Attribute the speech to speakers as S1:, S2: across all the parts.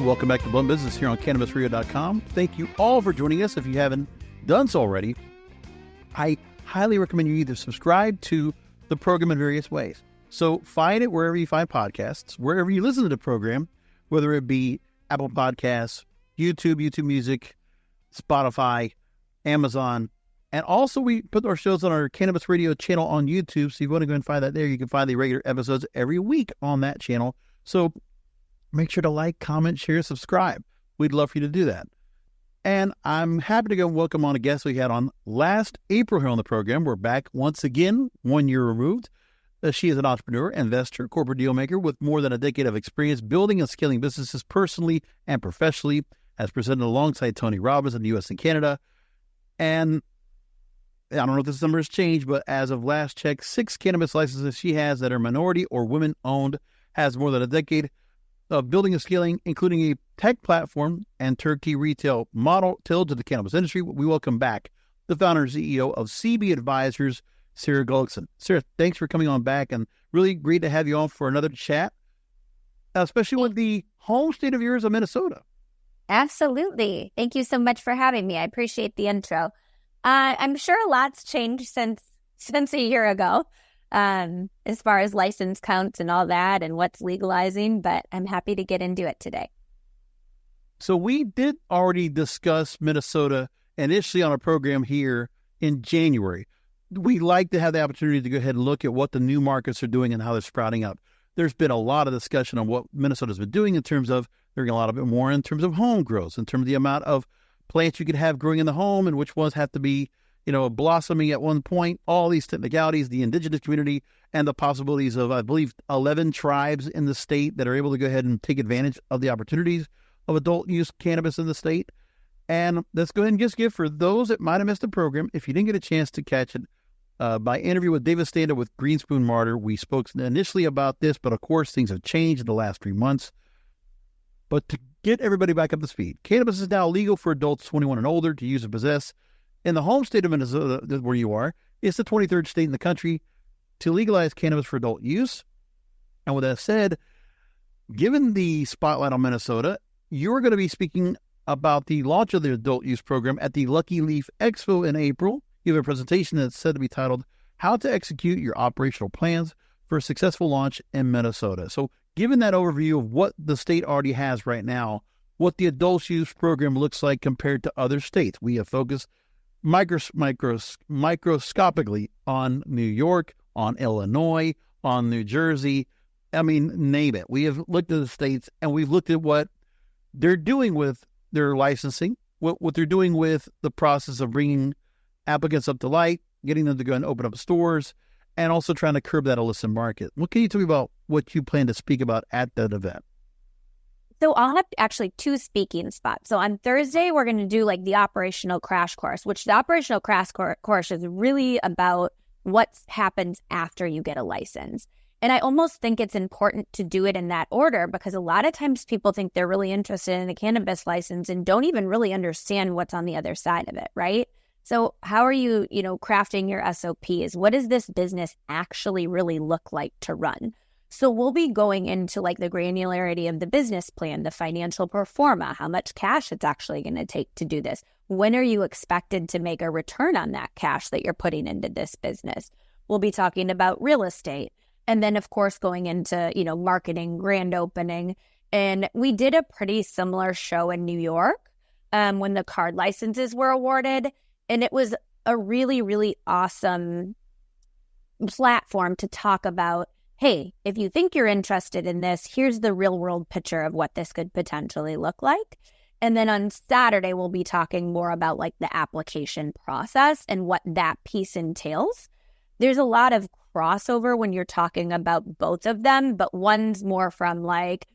S1: And welcome back to Blunt Business here on CannabisRadio.com. Thank you all for joining us. If you haven't done so already, I highly recommend you either subscribe to the program in various ways. So find it wherever you find podcasts, wherever you listen to the program, whether it be Apple Podcasts, YouTube Music, Spotify, Amazon. And also we put our shows on our Cannabis Radio channel on YouTube. So if you want to go and find that there, you can find the regular episodes every week on that channel. So make sure to like, comment, share, subscribe. We'd love for you to do that. And I'm happy to go welcome on a guest we had on last April here on the program. We're back once again, 1 year removed. She is an entrepreneur, investor, corporate deal maker with more than a decade of experience building and scaling businesses personally and professionally, as presented alongside Tony Robbins in the U.S. and Canada. And I don't know if this number has changed, but as of last check, 6 cannabis licenses she has that are minority or women-owned, has more than a decade of building and scaling, including a tech platform and turnkey retail model tailored to the cannabis industry. We welcome back the founder and CEO of CB Advisors, Sara Gullickson. Sara, thanks for coming on back, and really great to have you on for another chat, especially with the home state of yours of Minnesota.
S2: Absolutely. Thank you so much for having me. I appreciate the intro. I'm sure a lot's changed since a year ago, as far as license counts and all that and what's legalizing, but I'm happy to get into it today.
S1: So we did already discuss Minnesota initially on a program here in January. We like to have the opportunity to go ahead and look at what the new markets are doing and how they're sprouting up. There's been a lot of discussion on what Minnesota's been doing in terms of, they're getting a lot of it more in terms of home growth, in terms of the amount of plants you could have growing in the home and which ones have to be, blossoming at one point, all these technicalities, the indigenous community, and the possibilities of, I believe, 11 tribes in the state that are able to go ahead and take advantage of the opportunities of adult use cannabis in the state. And let's go ahead and just give, for those that might have missed the program, if you didn't get a chance to catch it, by interview with David Standa with Greenspoon Martyr, we spoke initially about this, but of course things have changed in the last 3 months. But to get everybody back up to speed, cannabis is now legal for adults 21 and older to use and possess. In the home state of Minnesota, where you are, it's the 23rd state in the country to legalize cannabis for adult use. And with that said, given the spotlight on Minnesota, you're going to be speaking about the launch of the adult use program at the Lucky Leaf Expo in April. You have a presentation that's said to be titled, How to Execute Your Operational Plans for a Successful Launch in Minnesota. So given that overview of what the state already has right now, what the adult use program looks like compared to other states, we have focused microscopically on New York, on Illinois, on New Jersey. I mean, name it. We have looked at the states and we've looked at what they're doing with their licensing, what they're doing with the process of bringing applicants up to light, getting them to go and open up stores, and also trying to curb that illicit market. What can you tell me about what you plan to speak about at that event?
S2: So I'll have actually 2 speaking spots. So on Thursday, we're going to do like the operational crash course, which the operational crash course is really about what happens after you get a license. And I almost think it's important to do it in that order because a lot of times people think they're really interested in a cannabis license and don't even really understand what's on the other side of it, right? So how are you, crafting your SOPs? What does this business actually really look like to run? So we'll be going into like the granularity of the business plan, the financial pro forma, how much cash it's actually going to take to do this. When are you expected to make a return on that cash that you're putting into this business? We'll be talking about real estate. And then, of course, going into, marketing, grand opening. And we did a pretty similar show in New York when the card licenses were awarded. And it was a really, really awesome platform to talk about, hey, if you think you're interested in this, here's the real world picture of what this could potentially look like. And then on Saturday, we'll be talking more about like the application process and what that piece entails. There's a lot of crossover when you're talking about both of them, but one's more from like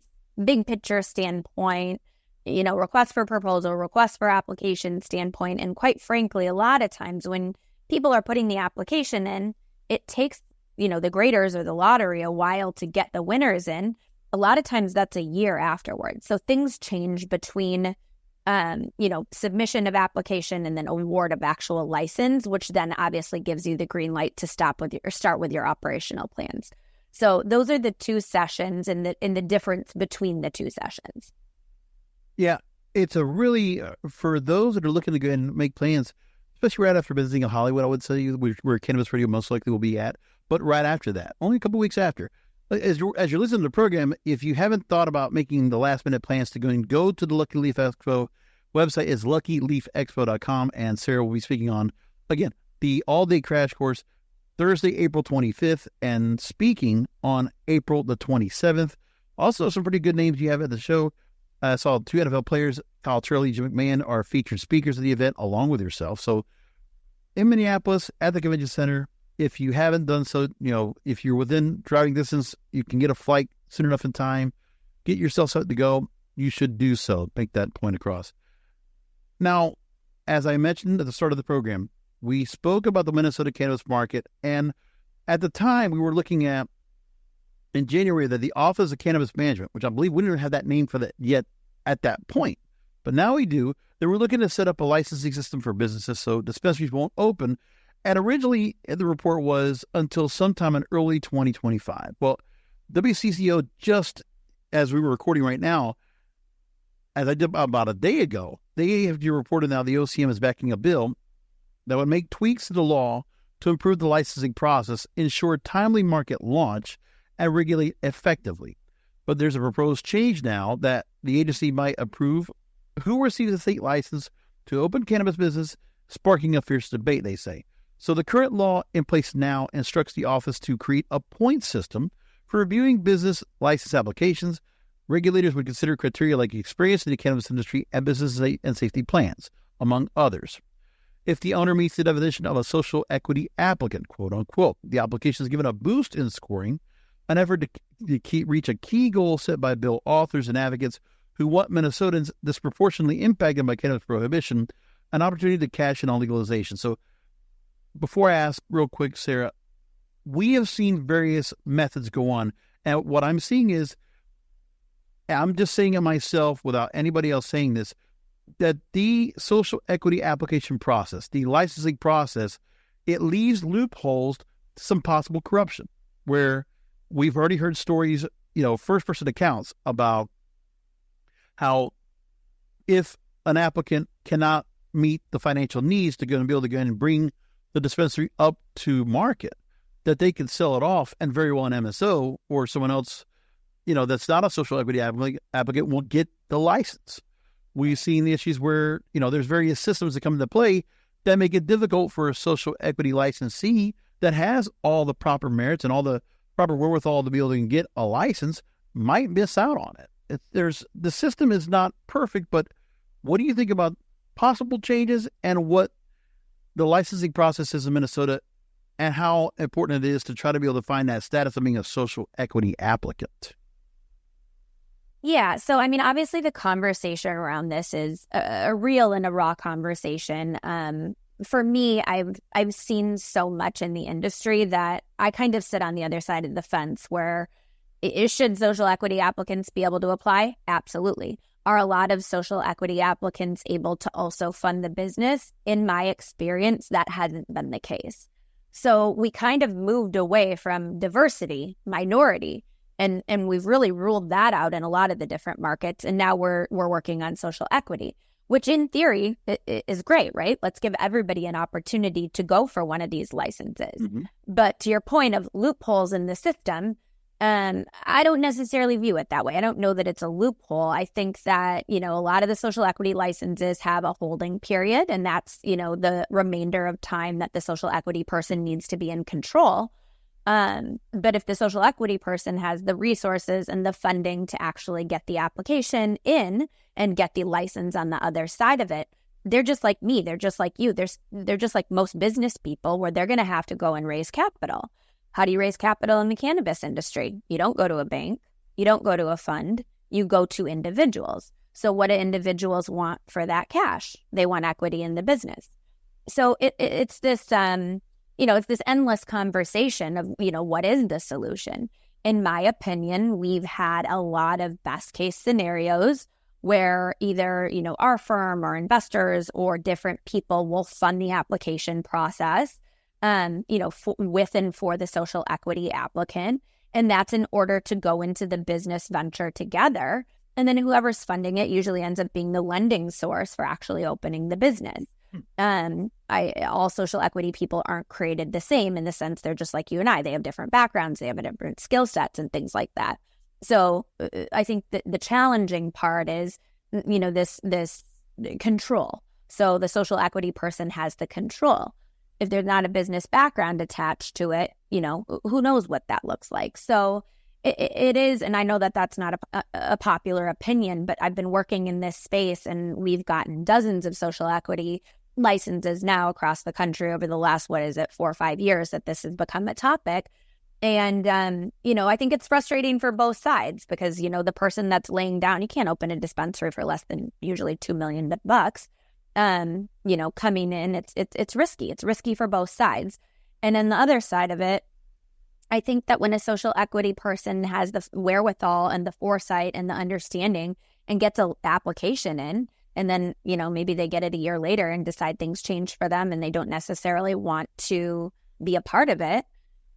S2: big picture standpoint, request for proposal, request for application standpoint. And quite frankly, a lot of times when people are putting the application in, it takes, the graders or the lottery a while to get the winners in. A lot of times that's a year afterwards. So things change between, submission of application and then award of actual license, which then obviously gives you the green light to start with your operational plans. So those are the 2 sessions and the difference between the 2 sessions.
S1: Yeah, it's a really, for those that are looking to go ahead and make plans, especially right after visiting a Hollywood, I would say, where Cannabis Radio most likely will be at, but right after that, only a couple weeks after. As you're listening to the program, if you haven't thought about making the last minute plans to go to the Lucky Leaf Expo, website is luckyleafexpo.com, and Sarah will be speaking on, again, the all-day crash course Thursday, April 25th, and speaking on April the 27th. Also, some pretty good names you have at the show. I saw 2 NFL players, Kyle Turley, Jim McMahon, are featured speakers of the event along with yourself. So in Minneapolis at the convention center, if you haven't done so, if you're within driving distance, you can get a flight soon enough in time, get yourself set to go, you should do so. Make that point across. Now, as I mentioned at the start of the program, we spoke about the Minnesota cannabis market, and at the time we were looking at, in January, that the Office of Cannabis Management, which I believe we didn't have that name for that yet at that point, but now we do, that we're looking to set up a licensing system for businesses so dispensaries won't open. And originally, the report was until sometime in early 2025. Well, WCCO, just as we were recording right now, as I did about a day ago, they have reported now the OCM is backing a bill that would make tweaks to the law to improve the licensing process, ensure timely market launch, and regulate effectively. But there's a proposed change now that the agency might approve who receives a state license to open cannabis business, sparking a fierce debate, they say. So the current law in place now instructs the office to create a point system for reviewing business license applications. Regulators would consider criteria like experience in the cannabis industry and business and safety plans, among others. If the owner meets the definition of a social equity applicant, quote unquote, the application is given a boost in scoring, an effort to reach a key goal set by bill authors and advocates who want Minnesotans disproportionately impacted by cannabis prohibition an opportunity to cash in on legalization. So before I ask real quick, Sarah, we have seen various methods go on. And what I'm seeing is, I'm just saying it myself without anybody else saying this, that the social equity application process, the licensing process, it leaves loopholes to some possible corruption, where we've already heard stories, first-person accounts about how if an applicant cannot meet the financial needs to be able to go in and bring the dispensary up to market, that they can sell it off, and very well an MSO or someone else, that's not a social equity applicant will get the license. We've seen the issues where, there's various systems that come into play that make it difficult for a social equity licensee that has all the proper merits and all the proper wherewithal to be able to get a license might miss out on it. The system is not perfect, but what do you think about possible changes and what the licensing process is in Minnesota and how important it is to try to be able to find that status of being a social equity applicant?
S2: Yeah. So, obviously the conversation around this is a real and a raw conversation. For me, I've seen so much in the industry that I kind of sit on the other side of the fence where should social equity applicants be able to apply? Absolutely. Are a lot of social equity applicants able to also fund the business? In my experience, that hasn't been the case. So we kind of moved away from diversity, minority, and we've really ruled that out in a lot of the different markets. And now we're working on social equity, which in theory is great, right? Let's give everybody an opportunity to go for one of these licenses. Mm-hmm. But to your point of loopholes in the system, I don't necessarily view it that way. I don't know that it's a loophole. I think that, a lot of the social equity licenses have a holding period, and that's, the remainder of time that the social equity person needs to be in control. But if the social equity person has the resources and the funding to actually get the application in and get the license on the other side of it, they're just like me. They're just like you. They're just like most business people, where they're going to have to go and raise capital. How do you raise capital in the cannabis industry? You don't go to a bank. You don't go to a fund. You go to individuals. So what do individuals want for that cash? They want equity in the business. So it's this, it's this endless conversation of, what is the solution? In my opinion, we've had a lot of best case scenarios where either, our firm or investors or different people will fund the application process, with and for the social equity applicant. And that's in order to go into the business venture together And then whoever's funding it usually ends up being the lending source for actually opening the business. All social equity people aren't created the same in the sense they're just like you and I. They have different backgrounds, they have different skill sets and things like that. So I think that the challenging part is, this control. So the social equity person has the control. If there's not a business background attached to it, who knows what that looks like. So it is, and I know that that's not a popular opinion, but I've been working in this space and we've gotten dozens of social equity licenses now across the country over the last, 4 or 5 years that this has become a topic. And, I think it's frustrating for both sides because, the person that's laying down, you can't open a dispensary for less than usually $2 million bucks. Coming in, it's risky. It's risky for both sides. And then the other side of it, I think that when a social equity person has the wherewithal and the foresight and the understanding and gets an application in, and then, maybe they get it a year later and decide things change for them and they don't necessarily want to be a part of it,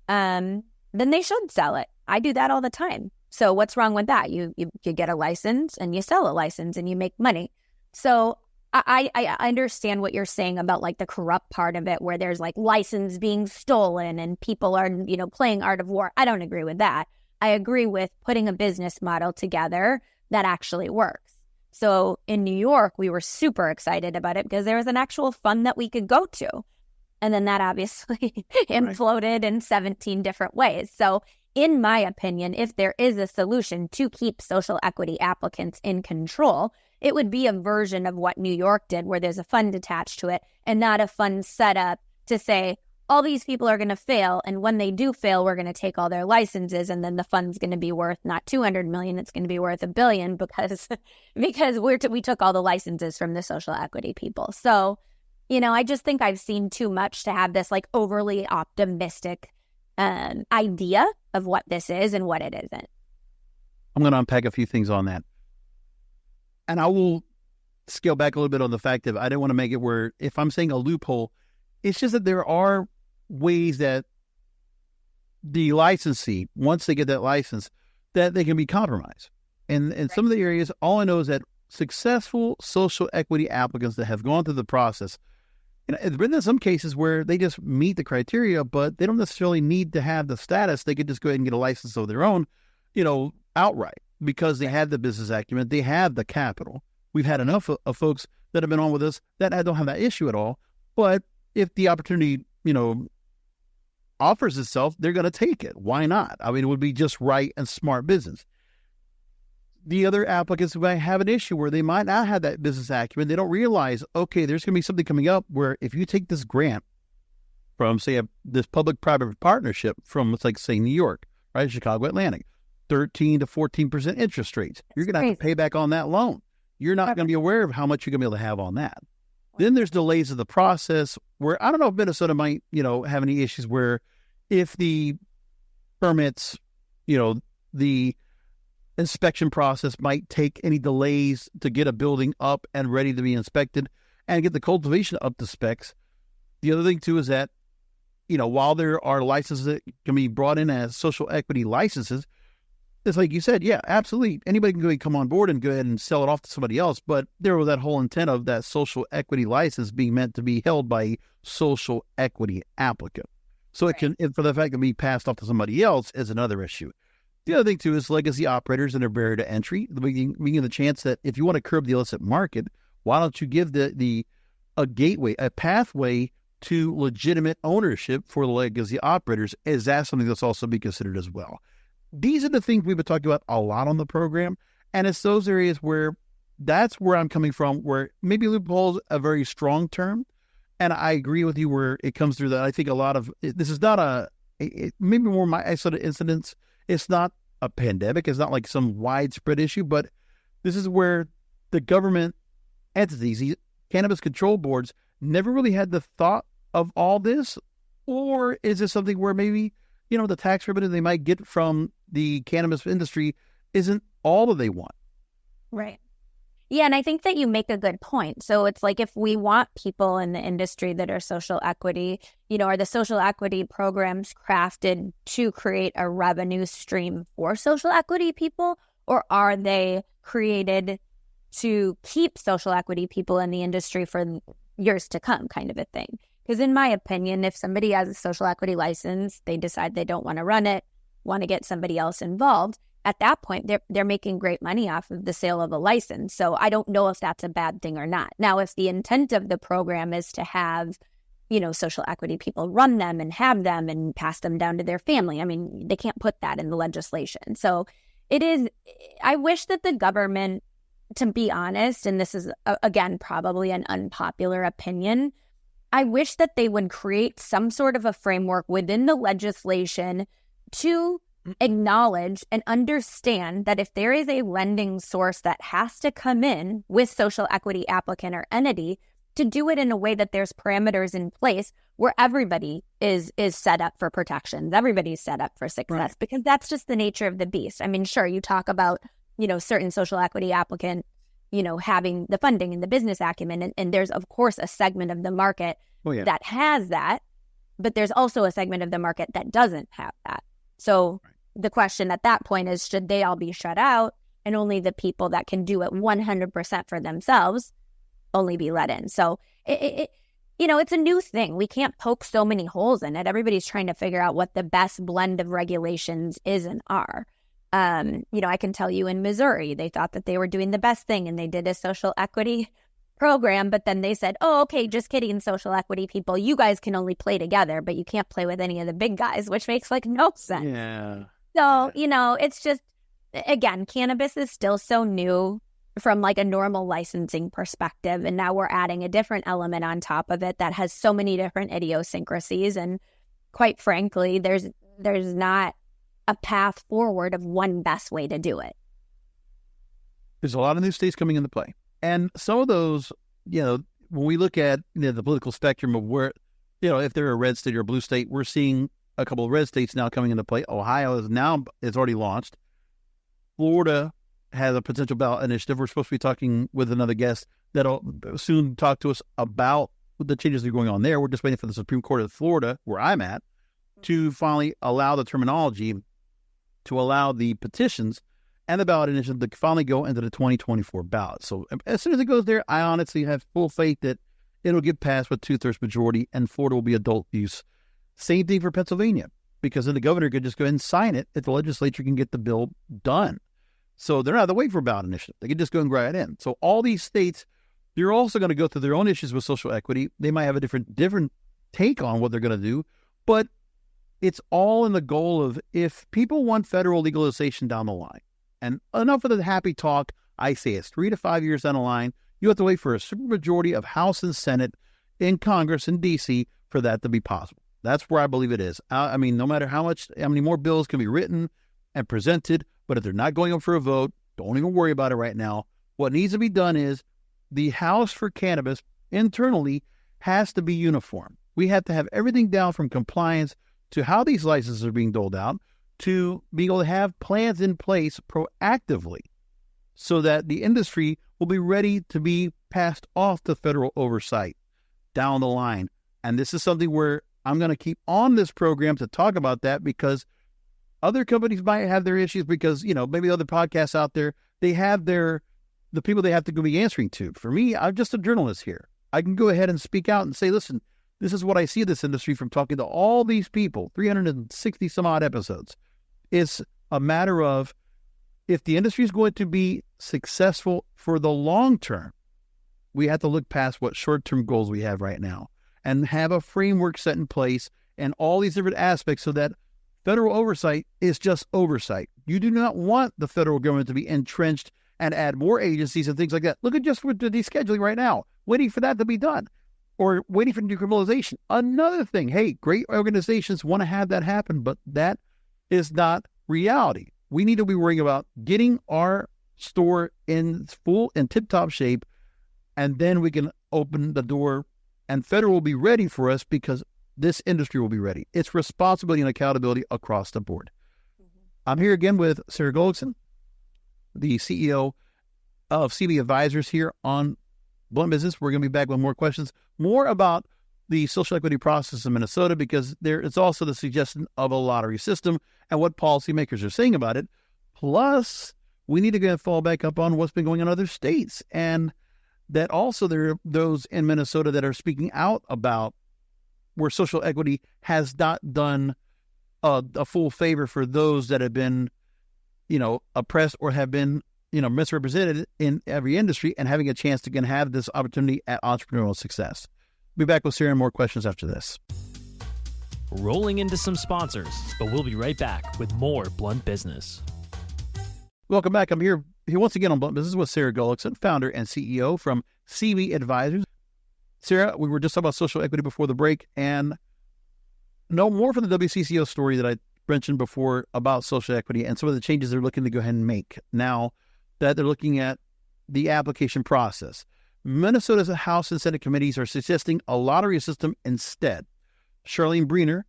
S2: then they should sell it. I do that all the time. So what's wrong with that? You get a license and you sell a license and you make money. So I understand what you're saying about like the corrupt part of it, where there's like license being stolen and people are, playing Art of War. I don't agree with that. I agree with putting a business model together that actually works. So in New York, we were super excited about it because there was an actual fund that we could go to. And then that obviously imploded in 17 different ways. So in my opinion, if there is a solution to keep social equity applicants in control, it would be a version of what New York did, where there's a fund attached to it and not a fund set up to say, all these people are going to fail. And when they do fail, we're going to take all their licenses. And then the fund's going to be worth not 200 million. It's going to be worth $1 billion because we took all the licenses from the social equity people. So, I just think I've seen too much to have this like overly optimistic idea of what this is and what it isn't.
S1: I'm going to unpack a few things on that. And I will scale back a little bit on the fact that I didn't want to make it where if I'm saying a loophole, it's just that there are ways that the licensee, once they get that license, that they can be compromised. And in some of the areas, all I know is that successful social equity applicants that have gone through the process, there's been some cases where they just meet the criteria, but they don't necessarily need to have the status. They could just go ahead and get a license of their own, outright, because they have the business acumen, they have the capital. We've had enough of folks that have been on with us that don't have that issue at all. But if the opportunity, offers itself, they're going to take it. Why not? I mean, it would be just right and smart business. The other applicants might have an issue where they might not have that business acumen. They don't realize, okay, there's going to be something coming up where if you take this grant from, say, this public-private partnership from, let's say, New York, right, Chicago Atlantic, 13 to 14% interest rates. You're going to have to pay back on that loan. You're not going to be aware of how much you're going to be able to have on that. Then there's delays of the process where I don't know if Minnesota might, have any issues where if the permits, the inspection process might take any delays to get a building up and ready to be inspected and get the cultivation up to specs. The other thing too is that, while there are licenses that can be brought in as social equity licenses, it's like you said, yeah, absolutely. Anybody can go ahead and come on board and go ahead and sell it off to somebody else. But there was that whole intent of that social equity license being meant to be held by a social equity applicant. So it can, for the fact to be passed off to somebody else is another issue. The other thing too is legacy operators and their barrier to entry. We give the chance that if you want to curb the illicit market, why don't you give a gateway, a pathway to legitimate ownership for the legacy operators? Is that something that's also be considered as well? These are the things we've been talking about a lot on the program. And it's those areas where that's where I'm coming from, where maybe loopholes a very strong term. And I agree with you where it comes through that. I think a lot of this is not maybe more my isolated incidents. It's not a pandemic. It's not like some widespread issue, but this is where the government entities, these cannabis control boards, never really had the thought of all this. Or is this something where maybe, the tax revenue they might get from the cannabis industry isn't all that they want?
S2: Right. Yeah, and I think that you make a good point. So it's like if we want people in the industry that are social equity, are the social equity programs crafted to create a revenue stream for social equity people? or are they created to keep social equity people in the industry for years to come, kind of a thing? Because in my opinion, if somebody has a social equity license, they decide they don't want to run it, want to get somebody else involved, at that point, they're making great money off of the sale of a license. So I don't know if that's a bad thing or not. Now, if the intent of the program is to have, social equity people run them and have them and pass them down to their family, I mean, they can't put that in the legislation. So I wish that the government, to be honest, and this is, again, probably an unpopular opinion, I wish that they would create some sort of a framework within the legislation to acknowledge and understand that if there is a lending source that has to come in with social equity applicant or entity, to do it in a way that there's parameters in place where everybody is set up for protections, everybody's set up for success, right? Because that's just the nature of the beast. I mean, sure, you talk about, certain social equity applicant, having the funding and the business acumen, and there's, of course, a segment of the market that has that, but there's also a segment of the market that doesn't have that. So the question at that point is, should they all be shut out and only the people that can do it 100% for themselves only be let in? So, it's a new thing. We can't poke so many holes in it. Everybody's trying to figure out what the best blend of regulations is and are. I can tell you in Missouri, they thought that they were doing the best thing and they did a social equity program, but then they said, oh, okay, just kidding, social equity people, you guys can only play together, but you can't play with any of the big guys, which makes no sense.
S1: Yeah.
S2: So, it's just, again, cannabis is still so new from a normal licensing perspective. And now we're adding a different element on top of it that has so many different idiosyncrasies. And quite frankly, there's not a path forward of one best way to do it.
S1: There's a lot of new states coming into play. And some of those, when we look at the political spectrum of where, if they're a red state or a blue state, we're seeing a couple of red states now coming into play. Ohio is already launched. Florida has a potential ballot initiative. We're supposed to be talking with another guest that'll soon talk to us about the changes that are going on there. We're just waiting for the Supreme Court of Florida, where I'm at, to finally allow the terminology, to allow the petitions and the ballot initiative to finally go into the 2024 ballot. So as soon as it goes there, I honestly have full faith that it'll get passed with 2/3 majority and Florida will be adult use. Same thing for Pennsylvania, because then the governor could just go ahead and sign it if the legislature can get the bill done. So they're not the wait for a ballot initiative. They can just go and grab it in. So all these states, they're also going to go through their own issues with social equity. They might have a different take on what they're going to do, but it's all in the goal of, if people want federal legalization down the line, and enough of the happy talk, I say it's 3 to 5 years down the line, you have to wait for a supermajority of House and Senate in Congress in D.C. for that to be possible. That's where I believe it is. I mean, no matter how many more bills can be written and presented, but if they're not going up for a vote, don't even worry about it right now. What needs to be done is the House for cannabis internally has to be uniform. We have to have everything down from compliance to how these licenses are being doled out, to be able to have plans in place proactively so that the industry will be ready to be passed off to federal oversight down the line. And this is something where I'm going to keep on this program to talk about that, because other companies might have their issues, because, maybe other podcasts out there, they have the people they have to go be answering to. For me, I'm just a journalist here. I can go ahead and speak out and say, listen, this is what I see of this industry from talking to all these people, 360 some odd episodes. It's a matter of, if the industry is going to be successful for the long term, we have to look past what short-term goals we have right now and have a framework set in place and all these different aspects, so that federal oversight is just oversight. You do not want the federal government to be entrenched and add more agencies and things like that. Look at just with the descheduling right now, waiting for that to be done, or waiting for decriminalization. Another thing, hey, great organizations want to have that happen, but that is not reality. We need to be worrying about getting our store in full and tip-top shape, and then we can open the door, and federal will be ready for us, because this industry will be ready. It's responsibility and accountability across the board. Mm-hmm. I'm here again with Sara Gullickson, the CEO of CB Advisors here on Blunt Business. We're going to be back with more questions, more about the social equity process in Minnesota, because there is also the suggestion of a lottery system and what policymakers are saying about it. Plus, we need to go and fall back up on what's been going on in other states. And that also there are those in Minnesota that are speaking out about where social equity has not done a full favor for those that have been, oppressed or have been, misrepresented in every industry, and having a chance to have this opportunity at entrepreneurial success. Be back with Sara and more questions after this.
S3: Rolling into some sponsors, but we'll be right back with more Blunt Business.
S1: Welcome back. I'm here once again on Blunt Business with Sara Gullickson, founder and CEO from CV Advisors. Sara, we were just talking about social equity before the break, and know more from the WCCO story that I mentioned before about social equity and some of the changes they're looking to go ahead and make now that they're looking at the application process. Minnesota's House and Senate committees are suggesting a lottery system instead. Charlene Briner,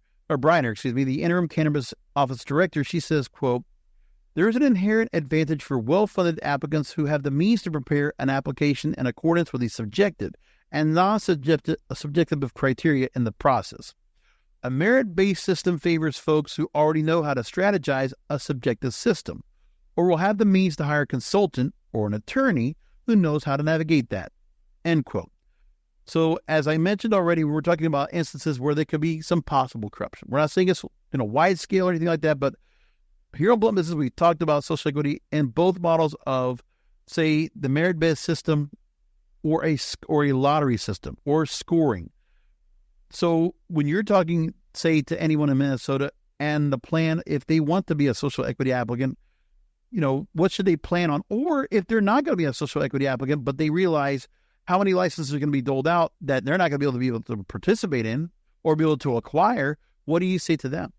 S1: the interim Cannabis Office Director, she says, quote, "There is an inherent advantage for well-funded applicants who have the means to prepare an application in accordance with the subjective and non-subjective criteria in the process. A merit-based system favors folks who already know how to strategize a subjective system, or will have the means to hire a consultant or an attorney who knows how to navigate that." End quote. So, as I mentioned already, we were talking about instances where there could be some possible corruption. We're not saying it's wide scale or anything like that, but here on Blunt Business, we talked about social equity in both models of, say, the merit-based system or a lottery system or scoring. So when you're talking, say, to anyone in Minnesota and the plan, if they want to be a social equity applicant, what should they plan on? Or if they're not going to be a social equity applicant, but they realize how many licenses are going to be doled out that they're not going to be able to participate in or be able to acquire, what do you say to them?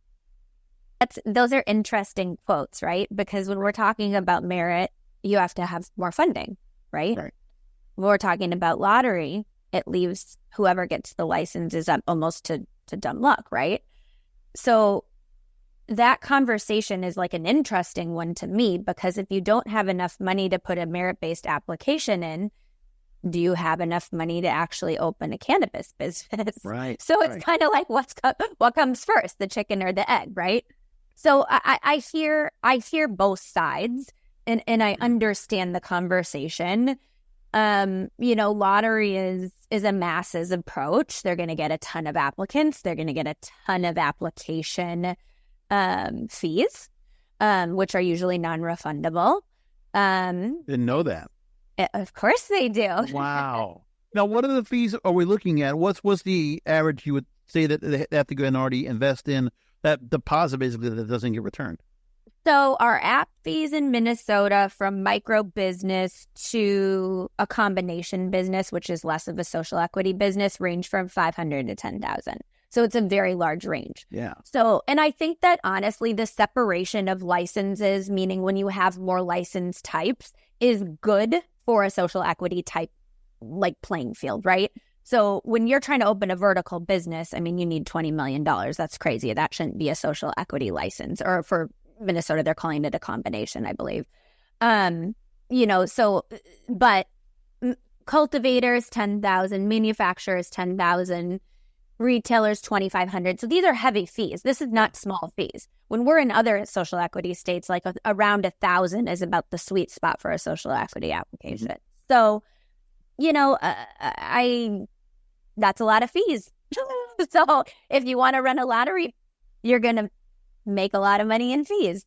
S2: Those are interesting quotes, right? Because when we're talking about merit, you have to have more funding, right?
S1: Right.
S2: When we're talking about lottery, it leaves whoever gets the licenses up almost to dumb luck, right? So that conversation is like an interesting one to me, because if you don't have enough money to put a merit-based application in, do you have enough money to actually open a cannabis business?
S1: Right.
S2: So it's kind of like what comes first, the chicken or the egg, right? So I hear both sides, and I understand the conversation. Lottery is a masses approach. They're going to get a ton of applicants. They're going to get a ton of application fees, which are usually non-refundable.
S1: Didn't know that.
S2: Of course they do.
S1: Wow. Now, what are the fees are we looking at? What's the average you would say that they have to go and already invest in that deposit basically that doesn't get returned?
S2: So our app fees in Minnesota, from micro business to a combination business, which is less of a social equity business, range from $500 to $10,000. So it's a very large range.
S1: Yeah.
S2: So, and I think that honestly, the separation of licenses, meaning when you have more license types, is good for a social equity type like playing field, right? So when you're trying to open a vertical business, I mean, you need $20 million. That's crazy. That shouldn't be a social equity license. Or for Minnesota, they're calling it a combination, I believe. But cultivators, 10,000, manufacturers, 10,000, retailers, 2,500. So these are heavy fees. This is not small fees. When we're in other social equity states, like around 1,000 is about the sweet spot for a social equity application. Mm-hmm. So, that's a lot of fees. So if you want to run a lottery, you're going to make a lot of money in fees.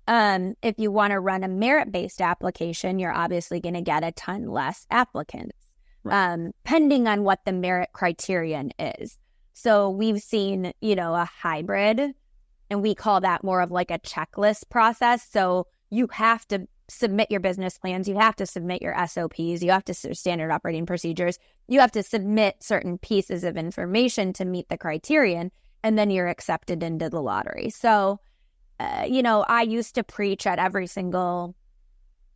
S2: If you want to run a merit-based application, you're obviously going to get a ton less applicants, right, depending on what the merit criterion is. So we've seen, a hybrid, and we call that more of like a checklist process. So you have to submit your business plans. You have to submit your SOPs. You have to standard operating procedures. You have to submit certain pieces of information to meet the criterion, and then you're accepted into the lottery. So, I used to preach at every single,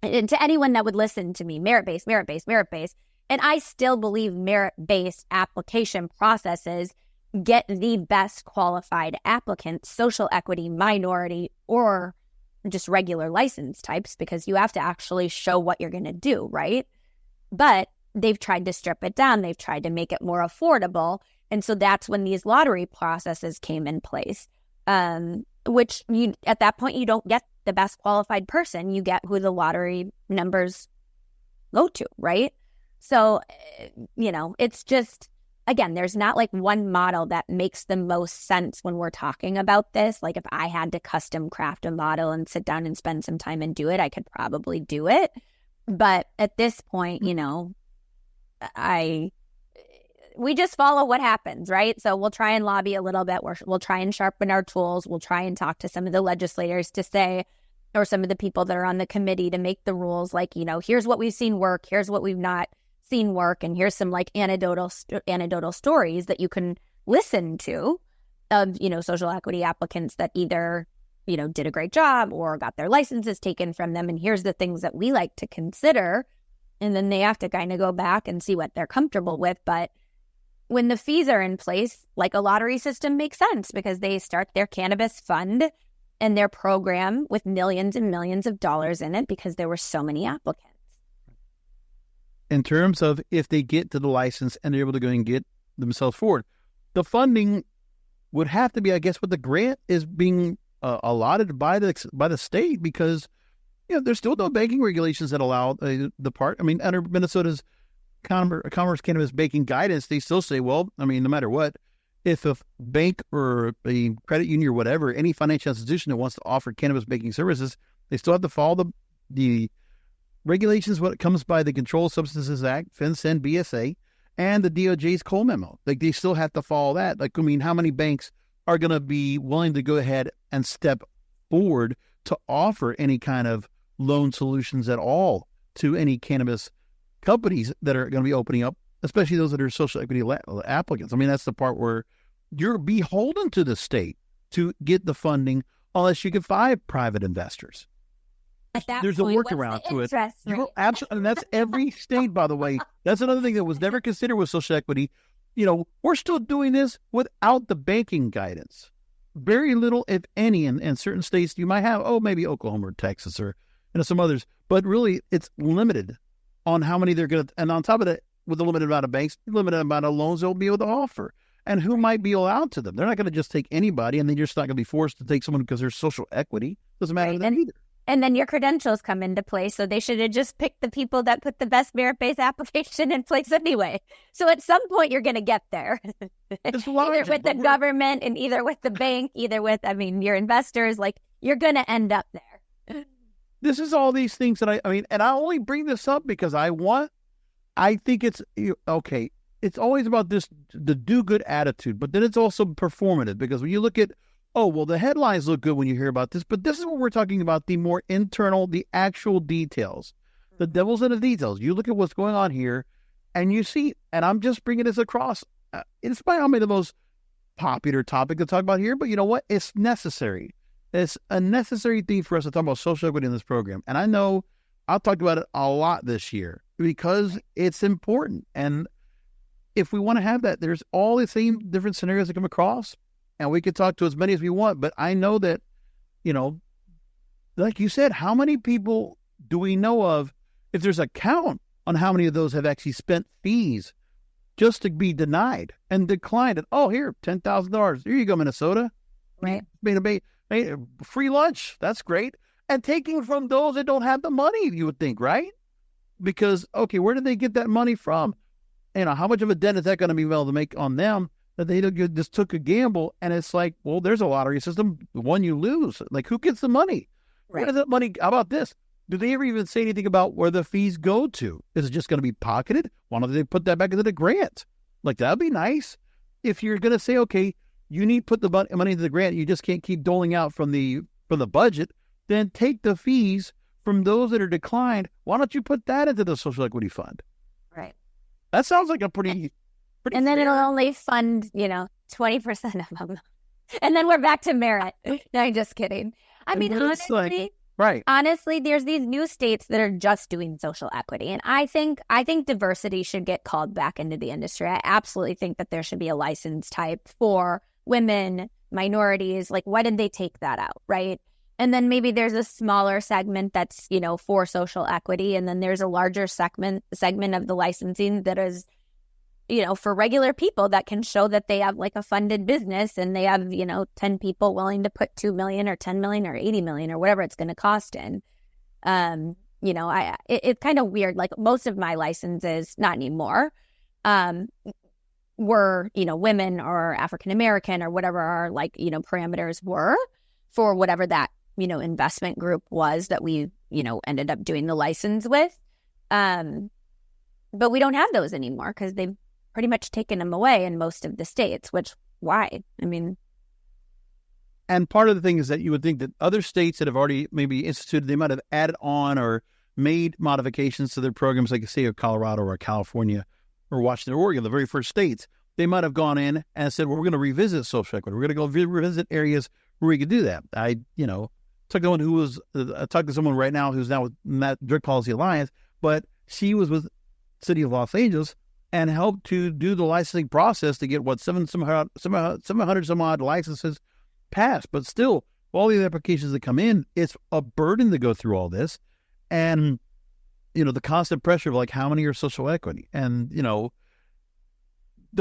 S2: and to anyone that would listen to me, merit-based, merit-based, merit-based. And I still believe merit-based application processes get the best qualified applicants, social equity, minority, or just regular license types, because you have to actually show what you're going to do, right? But they've tried to strip it down. They've tried to make it more affordable. And so that's when these lottery processes came in place, which at that point, you don't get the best qualified person, you get who the lottery numbers go to, right? So, it's just, again, there's not like one model that makes the most sense when we're talking about this. Like if I had to custom craft a model and sit down and spend some time and do it, I could probably do it. But at this point, we just follow what happens, right? So we'll try and lobby a little bit. We'll try and sharpen our tools. We'll try and talk to some of the legislators to say, or some of the people that are on the committee to make the rules like, here's what we've seen work, here's what we've not seen work, and here's some like anecdotal stories that you can listen to of, social equity applicants that either, did a great job or got their licenses taken from them. And here's the things that we like to consider. And then they have to kind of go back and see what they're comfortable with. But when the fees are in place, like a lottery system makes sense because they start their cannabis fund and their program with millions and millions of dollars in it because there were so many applicants.
S1: In terms of if they get to the license and they're able to go and get themselves forward, the funding would have to be, I guess, what the grant is being allotted by the state because, there's still no banking regulations that allow the part. I mean, under Minnesota's Commerce Cannabis Banking Guidance, they still say, well, I mean, no matter what, if a bank or a credit union or whatever, any financial institution that wants to offer cannabis banking services, they still have to follow the regulations when it comes by the Controlled Substances Act, FinCEN, BSA, and the DOJ's Cole memo. Like, they still have to follow that. Like, I mean, how many banks are going to be willing to go ahead and step forward to offer any kind of loan solutions at all to any cannabis companies that are going to be opening up, especially those that are social equity applicants? I mean, that's the part where you're beholden to the state to get the funding unless you can find private investors. There's
S2: point,
S1: a workaround to it.
S2: Right?
S1: Absolutely, and that's every state, by the way. That's another thing that was never considered with social equity. We're still doing this without the banking guidance. Very little, if any, in certain states you might have, maybe Oklahoma or Texas or some others, but really it's limited on how many they're going to, and on top of that, with the limited amount of banks, limited amount of loans they'll be able to offer, and who might be allowed to them. They're not going to just take anybody, and they're just not going to be forced to take someone because there's social equity. Doesn't matter to them either.
S2: And then your credentials come into play, so they should have just picked the people that put the best merit-based application in place anyway. So at some point, you're going to get there, either with the government and either with the bank, either with, your investors. Like, you're going to end up there.
S1: This is all these things that I mean, and I only bring this up because I think it's, okay, it's always about the do-good attitude, but then it's also performative because when you look at, the headlines look good when you hear about this, but this is what we're talking about, the more internal, the actual details, the devil's in the details. You look at what's going on here and you see, and I'm just bringing this across, it's by not the most popular topic to talk about here, but you know what? It's necessary. It's a necessary thing for us to talk about social equity in this program. And I know I've talked about it a lot this year because it's important. And if we want to have that, there's all the same different scenarios that come across, and we could talk to as many as we want. But I know that, like you said, how many people do we know of, if there's a count on how many of those have actually spent fees just to be denied and declined? And, here, $10,000. Here you go, Minnesota.
S2: Right.
S1: Made a free lunch. That's great. And taking from those that don't have the money, you would think, right? Because, where did they get that money from? How much of a dent is that going to be able to make on them that they just took a gamble? And it's like, well, there's a lottery system. The one you lose. Like, who gets the money?
S2: Right.
S1: Where does that money? How about this? Do they ever even say anything about where the fees go to? Is it just going to be pocketed? Why don't they put that back into the grant? Like, that'd be nice. If you're going to say, you need to put the money into the grant, you just can't keep doling out from the budget, then take the fees from those that are declined. Why don't you put that into the social equity fund?
S2: Right.
S1: That sounds like a pretty
S2: and then
S1: fair.
S2: It'll only fund, 20% of them. And then we're back to merit. No, I'm just kidding. Honestly,
S1: right.
S2: Honestly, there's these new states that are just doing social equity. And I think diversity should get called back into the industry. I absolutely think that there should be a license type for women, minorities. Like, why did they take that out, right? And then maybe there's a smaller segment that's, for social equity. And then there's a larger segment of the licensing that is for regular people that can show that they have like a funded business and they have, 10 people willing to put 2 million or 10 million or 80 million or whatever it's going to cost in. It's kind of weird. Like most of my licenses, not anymore, were, women or African American or whatever our parameters were for whatever that, investment group was that we, ended up doing the license with. But we don't have those anymore because they've pretty much taken them away in most of the states, which why?
S1: And part of the thing is that you would think that other states that have already maybe instituted, they might have added on or made modifications to their programs, like the state of Colorado or California or Washington or Oregon, the very first states. They might have gone in and said, well, we're going to revisit social equity. We're going to go revisit areas where we could do that. I talked to someone right now who's now with Drug Policy Alliance, but she was with City of Los Angeles and helped to do the licensing process to get 700 some odd licenses passed. But still, all the applications that come in, it's a burden to go through all this. And, the constant pressure of like how many are social equity. And, the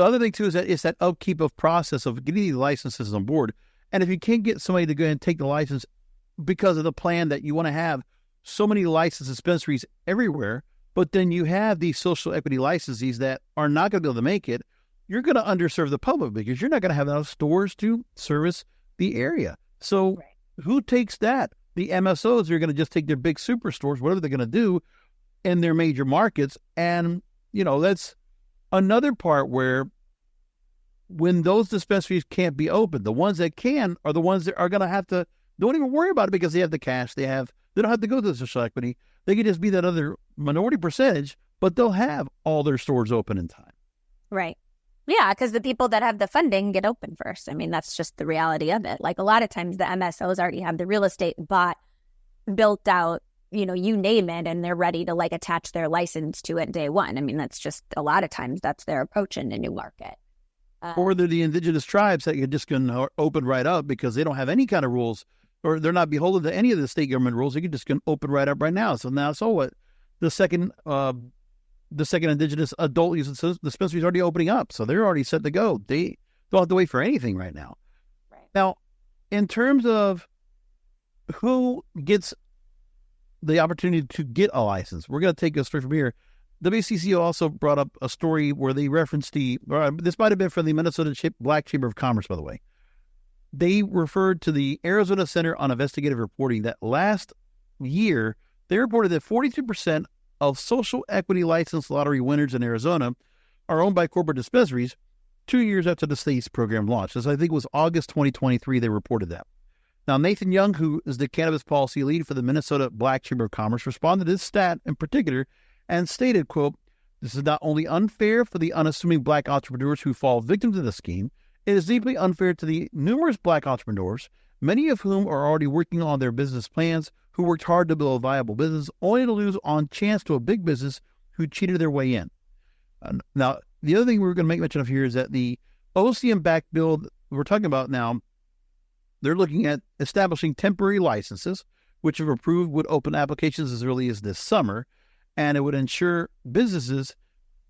S1: other thing too is that it's that upkeep of process of getting these licenses on board. And if you can't get somebody to go ahead and take the license because of the plan that you want to have so many licensed dispensaries everywhere, but then you have these social equity licensees that are not going to be able to make it, you're going to underserve the public because you're not going to have enough stores to service the area. So Who takes that? The MSOs are going to just take their big superstores, whatever they're going to do in their major markets. And, that's another part where when those dispensaries can't be open, the ones that can are the ones that are going to have to, don't even worry about it because they have the cash. They don't have to go to the social equity. They can just be that other minority percentage, but they'll have all their stores open in time.
S2: Right. Yeah, because the people that have the funding get open first. That's just the reality of it. Like a lot of times the MSOs already have the real estate bought, built out, you name it, and they're ready to like attach their license to it day one. That's just a lot of times that's their approach in the new market.
S1: Or they're the indigenous tribes that you're just going to open right up because they don't have any kind of rules or they're not beholden to any of the state government rules. They can just open right up right now. So what? The second indigenous adult use dispensary is already opening up. So they're already set to go. They don't have to wait for anything right now.
S2: Right.
S1: Now, in terms of who gets the opportunity to get a license, we're going to take a story from here. WCCO also brought up a story where they referenced this might have been from the Minnesota Black Chamber of Commerce, by the way. They referred to the Arizona Center on Investigative Reporting that last year, they reported that 42% of social equity license lottery winners in Arizona are owned by corporate dispensaries 2 years after the state's program launched. As I think it was August 2023, they reported that. Now, Nathan Young, who is the cannabis policy lead for the Minnesota Black Chamber of Commerce, responded to this stat in particular and stated, quote, "This is not only unfair for the unassuming Black entrepreneurs who fall victim to the scheme, it is deeply unfair to the numerous Black entrepreneurs, many of whom are already working on their business plans, who worked hard to build a viable business, only to lose on chance to a big business who cheated their way in." Now, the other thing we're going to make mention of here is that the OCM-backed bill we're talking about now, they're looking at establishing temporary licenses, which if approved would open applications as early as this summer, and it would ensure businesses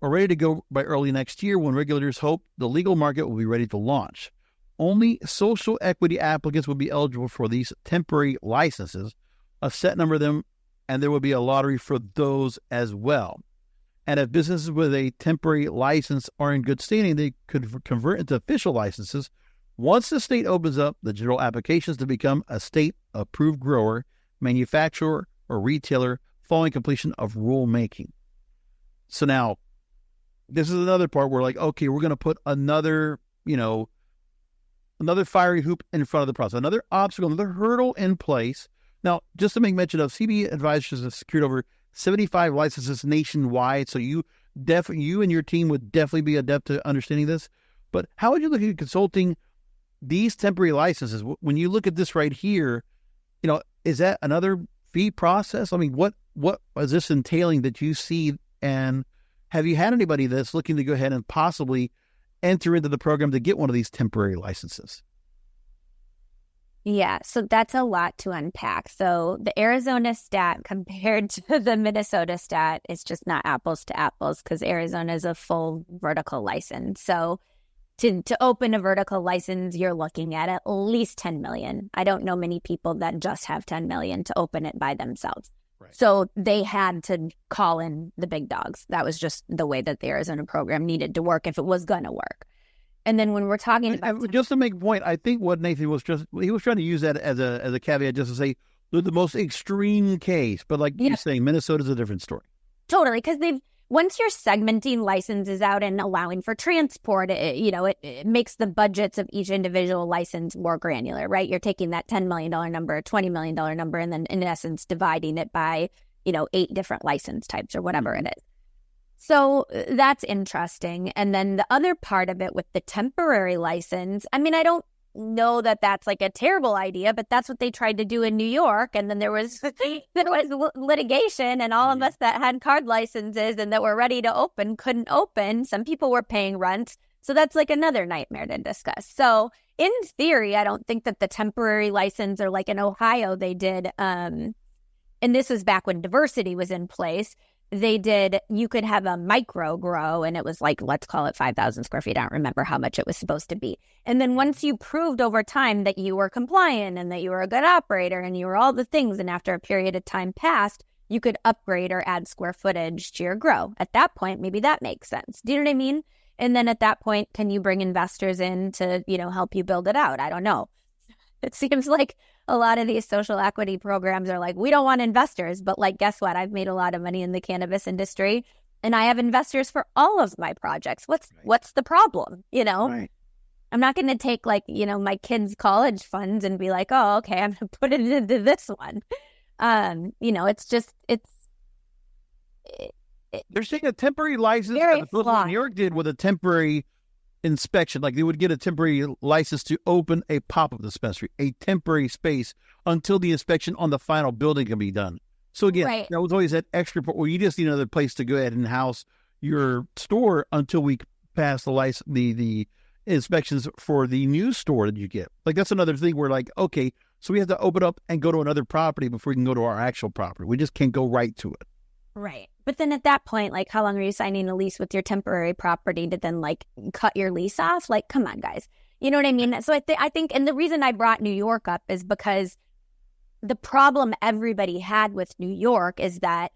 S1: are ready to go by early next year when regulators hope the legal market will be ready to launch. Only social equity applicants would be eligible for these temporary licenses, a set number of them, and there would be a lottery for those as well. And if businesses with a temporary license are in good standing, they could convert into official licenses once the state opens up the general applications to become a state-approved grower, manufacturer, or retailer following completion of rulemaking. So now, this is another part where we're going to put another fiery hoop in front of the process, another obstacle, another hurdle in place. Now, just to make mention of, CB Advisors have secured over 75 licenses nationwide, so you and your team would definitely be adept to understanding this. But how would you look at consulting these temporary licenses? When you look at this right here, is that another fee process? What is this entailing that you see? And have you had anybody that's looking to go ahead and possibly enter into the program to get one of these temporary licenses?
S2: Yeah, so that's a lot to unpack. So the Arizona stat compared to the Minnesota stat is just not apples to apples because Arizona is a full vertical license. So to open a vertical license, you're looking at least 10 million. I don't know many people that just have 10 million to open it by themselves. Right. So they had to call in the big dogs. That was just the way that the Arizona program needed to work if it was going to work. And then when we're talking about
S1: just to make a point, I think what Nathan was he was trying to use that as a caveat just to say the most extreme case. But like you're saying, Minnesota's a different story.
S2: Totally, because once you're segmenting licenses out and allowing for transport, it makes the budgets of each individual license more granular, right? You're taking that $10 million number, $20 million number, and then in essence dividing it by 8 different license types or whatever it is. So that's interesting. And then the other part of it with the temporary license, I mean, I don't know that that's like a terrible idea, but that's what they tried to do in New York. And then there was litigation, and all of us that had card licenses and that were ready to open couldn't open. Some people were paying rent. So that's like another nightmare to discuss. So in theory, I don't think that the temporary license, or like in Ohio, they did, and this was back when diversity was in place, you could have a micro grow, and it was like, let's call it 5,000 square feet. I don't remember how much it was supposed to be. And then once you proved over time that you were compliant and that you were a good operator and you were all the things, and after a period of time passed, you could upgrade or add square footage to your grow. At that point, maybe that makes sense. Do you know what I mean? And then at that point, can you bring investors in to, help you build it out? I don't know. It seems like a lot of these social equity programs are like, we don't want investors, but like, guess what? I've made a lot of money in the cannabis industry, and I have investors for all of my projects. What's the problem?
S1: Right.
S2: I'm not going to take my kids' college funds and be like, oh, okay, I'm going to put it into this one.
S1: They're saying a temporary license, as what New York did with a temporary inspection, like they would get a temporary license to open a pop-up dispensary, a temporary space until the inspection on the final building can be done. So again, There was always that extra part where you just need another place to go ahead and house your store until we pass the license, the inspections for the new store that you get. Like that's another thing where like, okay, so we have to open up and go to another property before we can go to our actual property. We just can't go right to it.
S2: Right. But then at that point, like, how long are you signing a lease with your temporary property to then, like, cut your lease off? Like, come on, guys. You know what I mean? So I think, and the reason I brought New York up is because the problem everybody had with New York is that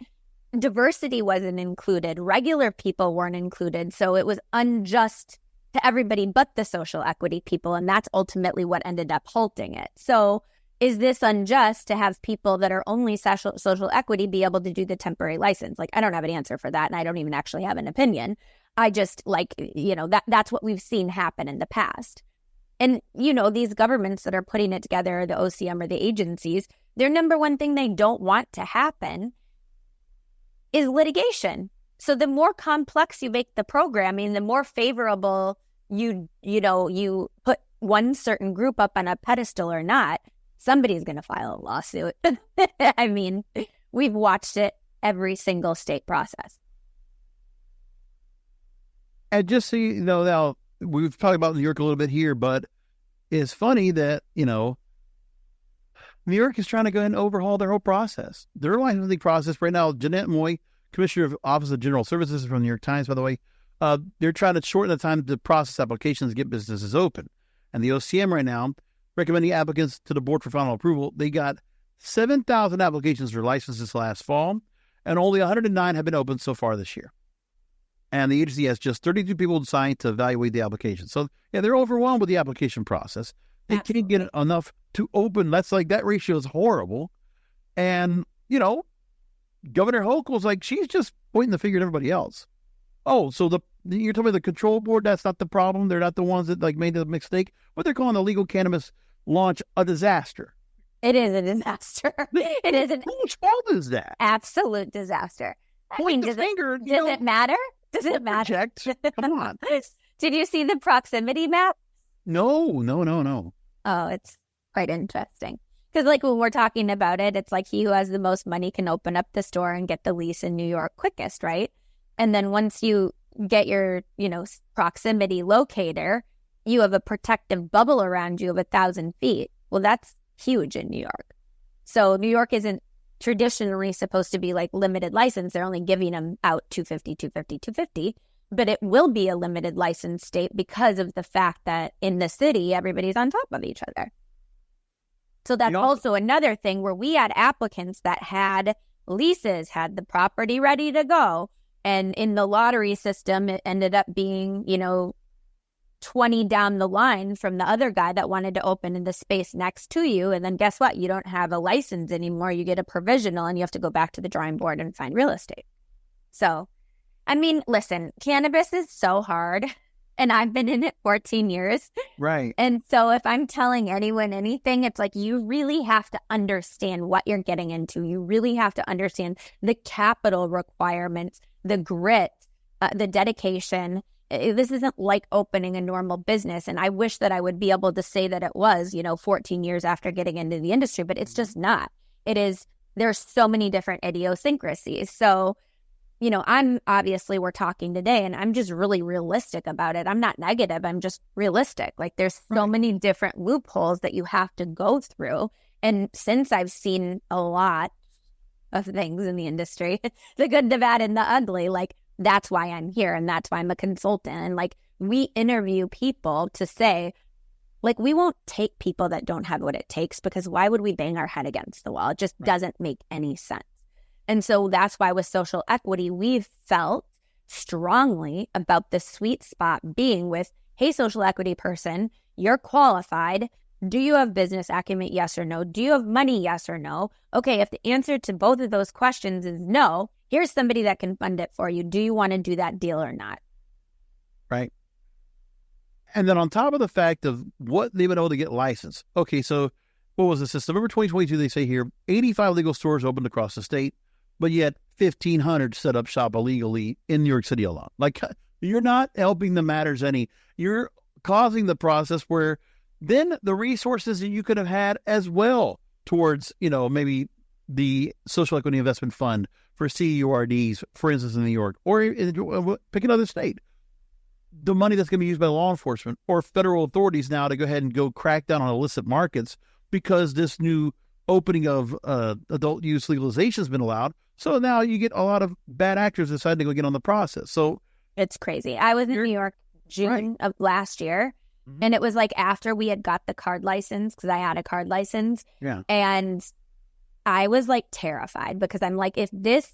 S2: diversity wasn't included. Regular people weren't included. So it was unjust to everybody but the social equity people. And that's ultimately what ended up halting it. So is this unjust to have people that are only social equity be able to do the temporary license? Like, I don't have an answer for that, and I don't even actually have an opinion. I just that's what we've seen happen in the past. And, these governments that are putting it together, the OCM or the agencies, their number one thing they don't want to happen is litigation. So the more complex you make the programming, the more favorable you put one certain group up on a pedestal or not, somebody's going to file a lawsuit. I mean, we've watched it every single state process.
S1: And just so you know, now we've talked about New York a little bit here, but it's funny that, New York is trying to go ahead and overhaul their whole process. Their licensing process right now, Jeanette Moy, Commissioner of Office of General Services from New York Times, by the way, they're trying to shorten the time to process applications to get businesses open. And the OCM right now, recommending applicants to the board for final approval, they got 7,000 applications for licenses last fall, and only 109 have been opened so far this year. And the agency has just 32 people assigned to evaluate the application. So, yeah, they're overwhelmed with the application process. They can't get enough to open. That ratio is horrible. And, Governor Hochul's like, she's just pointing the finger at everybody else. Oh, so you're telling me the control board, that's not the problem? They're not the ones that made the mistake? But they're calling the legal cannabis launch a disaster.
S2: It is a disaster. It is
S1: whose fault is that?
S2: Absolute disaster.
S1: Point the finger.
S2: Does it matter? Does it matter?
S1: Project. Come on.
S2: Did you see the proximity map?
S1: No.
S2: Oh, it's quite interesting. Because when we're talking about it, it's like he who has the most money can open up the store and get the lease in New York quickest, right? And then once you get your, proximity locator, you have a protective bubble around you of 1,000 feet. Well, that's huge in New York. So New York isn't traditionally supposed to be like limited license. They're only giving them out 250, but it will be a limited license state because of the fact that in the city, everybody's on top of each other. So that's also another thing where we had applicants that had leases, had the property ready to go. And in the lottery system, it ended up being, 20 down the line from the other guy that wanted to open in the space next to you. And then guess what? You don't have a license anymore. You get a provisional and you have to go back to the drawing board and find real estate. So, I mean, listen, cannabis is so hard. And I've been in it 14 years.
S1: Right.
S2: And so if I'm telling anyone anything, it's like you really have to understand what you're getting into. You really have to understand the capital requirements, the grit, the dedication. This isn't like opening a normal business. And I wish that I would be able to say that it was, 14 years after getting into the industry, but it's just not. It is, there's so many different idiosyncrasies. So, we're talking today and I'm just really realistic about it. I'm not negative. I'm just realistic. Like there's so many different loopholes that you have to go through. And since I've seen a lot of things in the industry, the good, the bad, and the ugly, like that's why I'm here. And that's why I'm a consultant. And like we interview people to say, like, we won't take people that don't have what it takes because why would we bang our head against the wall? It just doesn't make any sense. And so that's why with social equity, we've felt strongly about the sweet spot being with, hey, social equity person, you're qualified. Do you have business acumen? Yes or no. Do you have money? Yes or no. Okay, if the answer to both of those questions is no, here's somebody that can fund it for you. Do you want to do that deal or not?
S1: Right. And then on top of the fact of what they've been able to get licensed. Okay, so what was the system? November 2022, they say here, 85 legal stores opened across the state, but yet 1,500 set up shop illegally in New York City alone. Like, you're not helping the matters any. You're causing the process where then the resources that you could have had as well towards, maybe the Social Equity Investment Fund for CURDs, for instance, in New York, or pick another state. The money that's going to be used by law enforcement or federal authorities now to go ahead and go crack down on illicit markets because this new opening of adult use legalization has been allowed. So now you get a lot of bad actors deciding to go get on the process. So
S2: it's crazy. I was in New York June of last year, and it was like after we had got the card license, because I had a card license.
S1: Yeah.
S2: And I was like terrified because I'm like, if this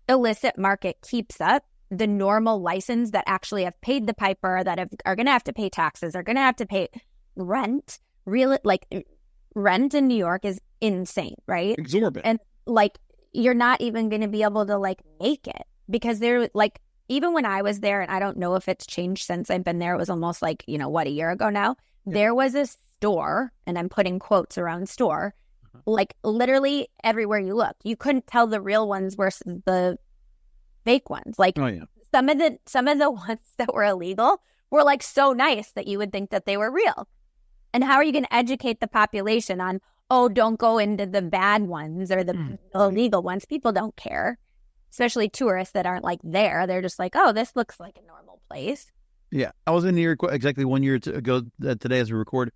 S2: illicit market keeps up, the normal license that actually have paid the piper, that are going to have to pay taxes, are going to have to pay rent. Rent in New York is insane, right?
S1: Exorbitant.
S2: And like, you're not even going to be able to like make it because they're like, even when I was there, and I don't know if it's changed since I've been there, it was almost like, a year ago now. Yeah. There was a store, and I'm putting quotes around store, like literally everywhere you look. You couldn't tell the real ones versus the fake ones. Like some of the ones that were illegal were like so nice that you would think that they were real. And how are you going to educate the population on, oh, don't go into the bad ones or the illegal ones? People don't care, especially tourists that aren't like there. They're just like, oh, this looks like a normal place. Yeah.
S1: I was in New York exactly 1 year ago today as we record.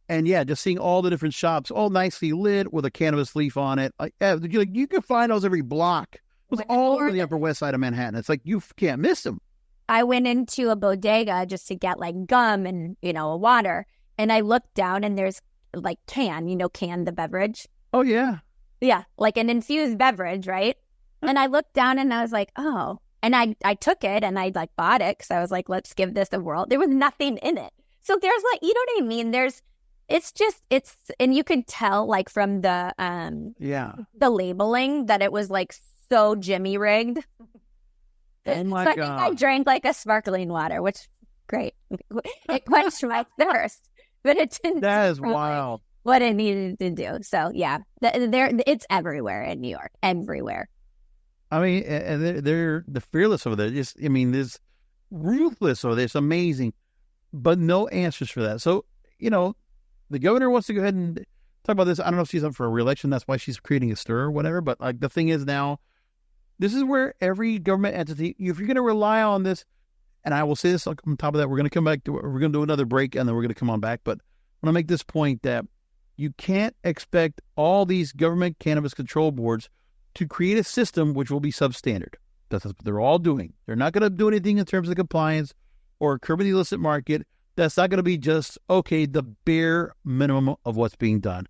S1: And yeah, just seeing all the different shops, all nicely lit with a cannabis leaf on it. You can find those every block. It was all over the Upper West Side of Manhattan. It's like you can't miss them.
S2: I went into a bodega just to get like gum and, a water. And I looked down and there's like Can the beverage.
S1: Oh, yeah.
S2: Yeah, like an infused beverage, right? And I looked down and I was like, oh. And I took it and I like bought it because I was like, let's give this a whirl. There was nothing in it. So there's like, you know what I mean? And you could tell like from the labeling that it was like so Jimmy rigged.
S1: Oh my
S2: God. I think
S1: God.
S2: I drank like a sparkling water, which great. It quenched my thirst, but it didn't.
S1: That is wild.
S2: What it needed to do. So yeah, it's everywhere in New York, everywhere.
S1: I mean, and they're fearless over there. There's ruthless over there. It's amazing, but no answers for that. So, the governor wants to go ahead and talk about this. I don't know if she's up for a re-election. That's why she's creating a stir or whatever. But like the thing is now, this is where every government entity, if you're going to rely on this, and I will say this on top of that, we're going to come back we're going to do another break and then we're going to come on back. But I want to make this point that You can't expect all these government cannabis control boards to create a system which will be substandard. That's what they're all doing. They're not going to do anything in terms of compliance or curbing the illicit market. That's not going to be just, okay, the bare minimum of what's being done.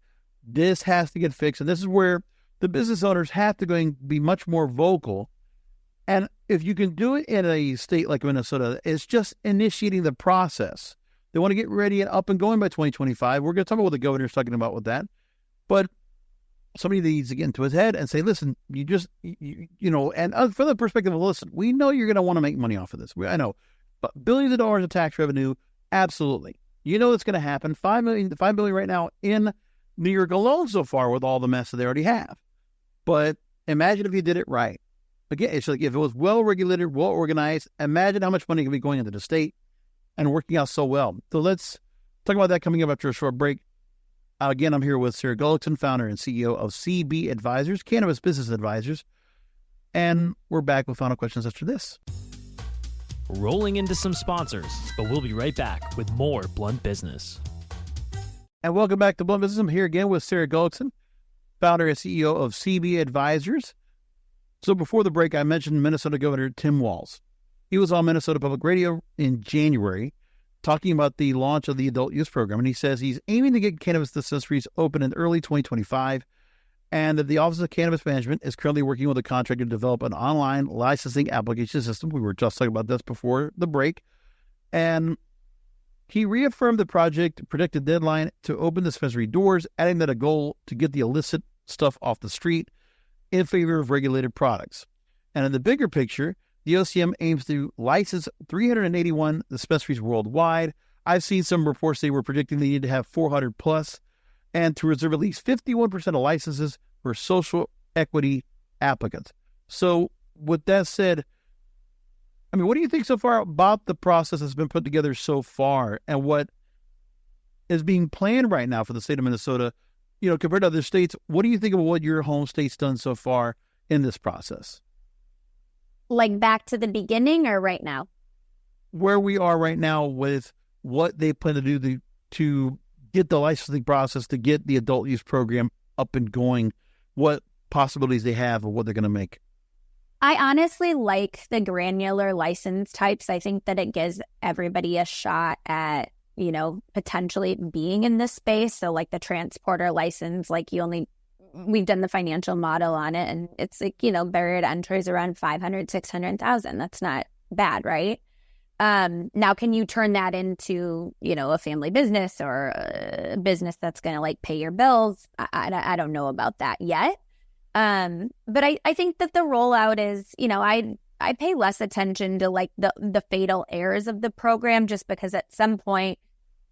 S1: This has to get fixed. And this is where the business owners have to go and be much more vocal. And if you can do it in a state like Minnesota, it's just initiating the process. They want to get ready and up and going by 2025. We're going to talk about what the governor's talking about with that. But somebody needs to get into his head and say, listen, you know, and from the perspective of, listen, we know you're going to want to make money off of this. I know. But billions of dollars of tax revenue, absolutely. You know it's going to happen. $5 billion right now in New York alone so far with all the mess that they already have. But imagine if you did it right. Again, it's like if it was well-regulated, well-organized, imagine how much money could be going into the state and working out so well. So let's talk about that coming up after a short break. Again, I'm here with Sara Gullickson, founder and CEO of CB Advisors, Cannabis Business Advisors. And we're back with final questions after this.
S3: Rolling into some sponsors, but we'll be right back with more Blunt Business.
S1: And welcome back to Blunt Business. I'm here again with Sara Gullickson, founder and CEO of CB Advisors. So before the break, I mentioned Minnesota Governor Tim Walz. He was on Minnesota Public Radio in January talking about the launch of the adult use program. And he says he's aiming to get cannabis dispensaries open in early 2025 and that the Office of Cannabis Management is currently working with a contractor to develop an online licensing application system. We were just talking about this before the break. And he reaffirmed the project predicted deadline to open dispensary doors, adding that a goal to get the illicit stuff off the street in favor of regulated products. And in the bigger picture, the OCM aims to license 381 dispensaries worldwide. I've seen some reports they were predicting they need to have 400 plus, and to reserve at least 51% of licenses for social equity applicants. So with that said, I mean, what do you think so far about the process that's been put together so far and what is being planned right now for the state of Minnesota? You know, compared to other states, what do you think of what your home state's done so far in this process?
S2: Like back to the beginning or right now?
S1: Where we are right now with what they plan to do to get the licensing process, to get the adult use program up and going, what possibilities they have of what they're going to make.
S2: I honestly like the granular license types. I think that it gives everybody a shot at, you know, potentially being in this space. So like the transporter license, like we've done the financial model on it and it's like, you know, barrier to entry is around 500, 600,000. That's not bad, right? Now, can you turn that into, you know, a family business or a business that's going to like pay your bills? I don't know about that yet. But I think that the rollout is, you know, I pay less attention to like the fatal errors of the program just because at some point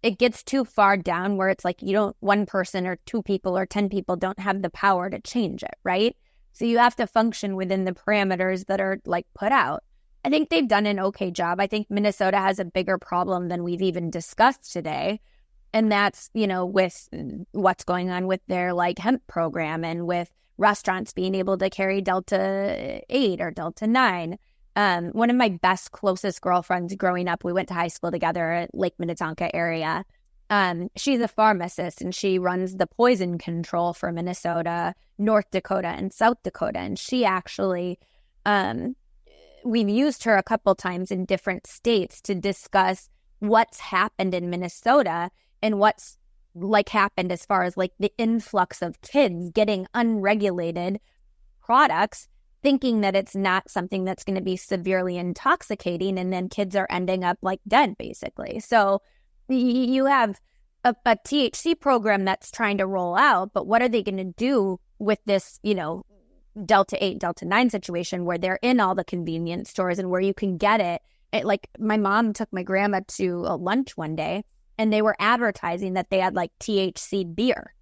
S2: it gets too far down where it's like one person or two people or 10 people don't have the power to change it, right? So you have to function within the parameters that are like put out. I think they've done an okay job. I think Minnesota has a bigger problem than we've even discussed today. And that's, you know, with what's going on with their like hemp program and with restaurants being able to carry Delta 8 or Delta 9. One of my best, closest girlfriends growing up, we went to high school together at Lake Minnetonka area. She's a pharmacist and she runs the poison control for Minnesota, North Dakota, and South Dakota. And she actually, we've used her a couple times in different states to discuss what's happened in Minnesota and what's like happened as far as like the influx of kids getting unregulated products, thinking that it's not something that's going to be severely intoxicating, and then kids are ending up like dead, basically. So you have a THC program that's trying to roll out, but what are they going to do with this, you know, Delta 8, Delta 9 situation where they're in all the convenience stores and where you can get it? Like my mom took my grandma to a lunch one day and they were advertising that they had like THC beer.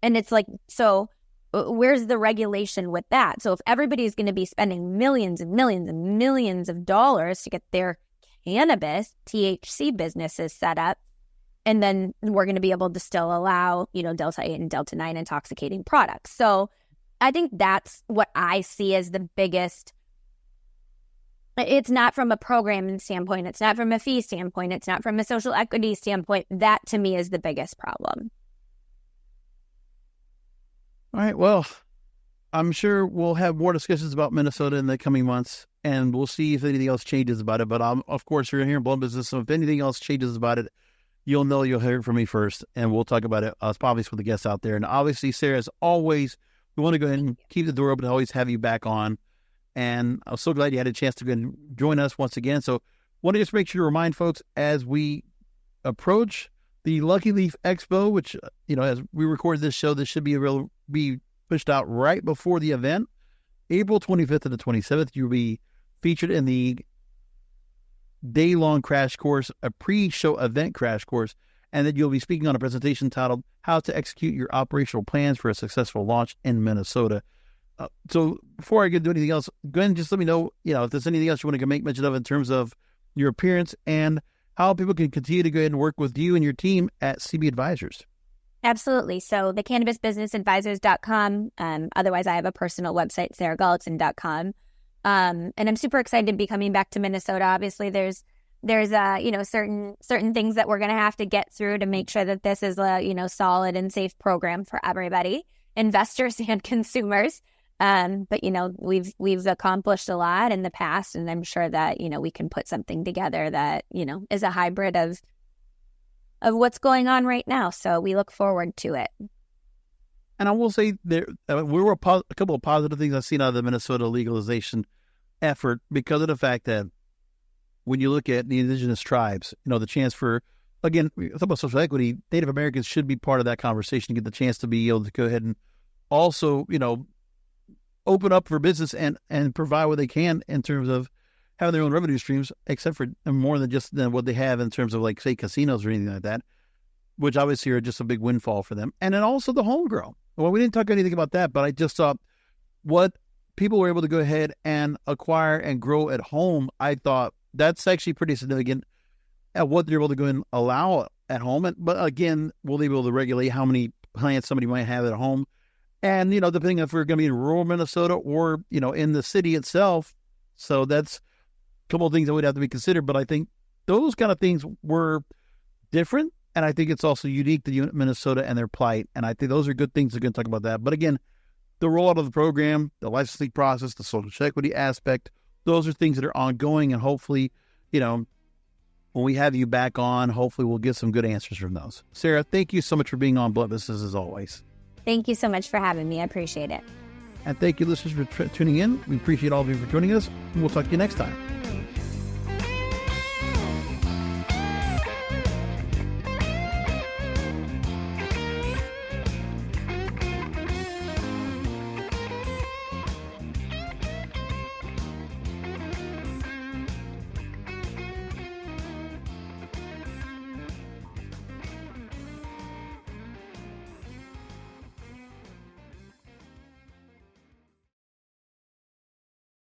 S2: And it's like, so where's the regulation with that? So if everybody's going to be spending millions and millions and millions of dollars to get their cannabis THC businesses set up, and then we're going to be able to still allow, you know, Delta 8 and Delta 9 intoxicating products. So I think that's what I see as the biggest. It's not from a programming standpoint. It's not from a fee standpoint. It's not from a social equity standpoint. That to me is the biggest problem.
S1: All right. Well, I'm sure we'll have more discussions about Minnesota in the coming months, and we'll see if anything else changes about it. But of course, you're here in Blunt Business, so if anything else changes about it, you'll hear it from me first, and we'll talk about it, probably with the guests out there. And obviously, Sarah, as always, we want to go ahead and keep the door open to always have you back on. And I'm so glad you had a chance to go and join us once again. So want to just make sure to remind folks as we approach the Lucky Leaf Expo, which, as we record this show, this should be pushed out right before the event. April 25th and the 27th, you'll be featured in the day-long crash course, a pre-show event crash course, and then you'll be speaking on a presentation titled How to Execute Your Operational Plans for a Successful Launch in Minnesota. So before I get to anything else, go ahead and just let me know, if there's anything else you want to make mention of in terms of your appearance and how people can continue to go ahead and work with you and your team at CB Advisors.
S2: Absolutely. So the cannabisbusinessadvisors.com. Otherwise, I have a personal website, saragullickson.com. And I'm super excited to be coming back to Minnesota. Obviously, there's certain things that we're going to have to get through to make sure that this is a, solid and safe program for everybody, investors and consumers. But we've accomplished a lot in the past, and I'm sure that, we can put something together that, is a hybrid of what's going on right now. So we look forward to it.
S1: And I will say there were a couple of positive things I've seen out of the Minnesota legalization effort because of the fact that when you look at the indigenous tribes, the chance for, again, talk about social equity, Native Americans should be part of that conversation, get the chance to be able to go ahead and also, open up for business and provide what they can in terms of having their own revenue streams, except for more than just what they have in terms of, like, say, casinos or anything like that, which obviously are just a big windfall for them. And then also the homegrown. Well, we didn't talk anything about that, but I just thought what people were able to go ahead and acquire and grow at home, I thought that's actually pretty significant at what they're able to go and allow at home. But again, we'll be able to regulate how many plants somebody might have at home. And, depending if we're going to be in rural Minnesota or, in the city itself. So that's a couple of things that would have to be considered. But I think those kind of things were different. And I think it's also unique to Minnesota and their plight. And I think those are good things. We're going to talk about that. But again, the rollout of the program, the licensing process, the social equity aspect, those are things that are ongoing. And hopefully, when we have you back on, hopefully we'll get some good answers from those. Sarah, thank you so much for being on Blunt Business as always.
S2: Thank you so much for having me. I appreciate it.
S1: And thank you, listeners, for tuning in. We appreciate all of you for joining us. And we'll talk to you next time.